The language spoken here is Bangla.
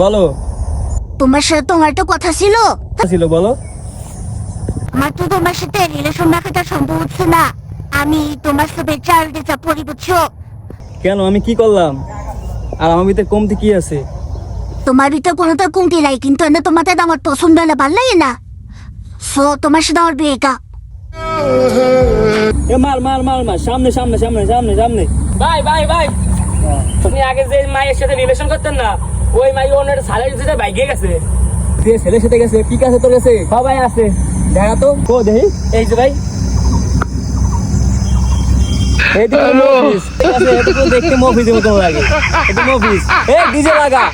বলো। তোমার সাথে তোমার একটা কথা ছিল। ছিল বলো। আমার তো তোমার সাথে রিলেশন রাখাটা সম্ভব হচ্ছে না। আমি তোমার সাথে চাল দিতে পড়ি, বুঝছো? কেন, আমি কি করলাম? আর আমার ভিতরে কমতি কি আছে? তোমার ভিতরে কোনোটা কমতি নাই, কিন্তু এনে তোমার আমার পছন্দ হলে ভালো লাগে না। সো তোমার সাথে আমার বিয়েটা। মার মার মার মার, সামনে সামনে সামনে সামনে সামনে। ভাই ভাই ভাই, আপনি আগে যে মায়ের সাথে রিলেশন করতেন না, ওই মাই ওনার সালের সাথে ভাইগে গেছে। যে ছেলের সাথে গেছে, কি কাছে তোর কাছে? সবাই আছে, দেখা তো কো দেখি। এই যে ভাই। এইদিকে মফিস, ঠিক আছে, এটা তো দেখতে মফিসের মতো লাগে। এটা মফিস। ডিজে লাগা।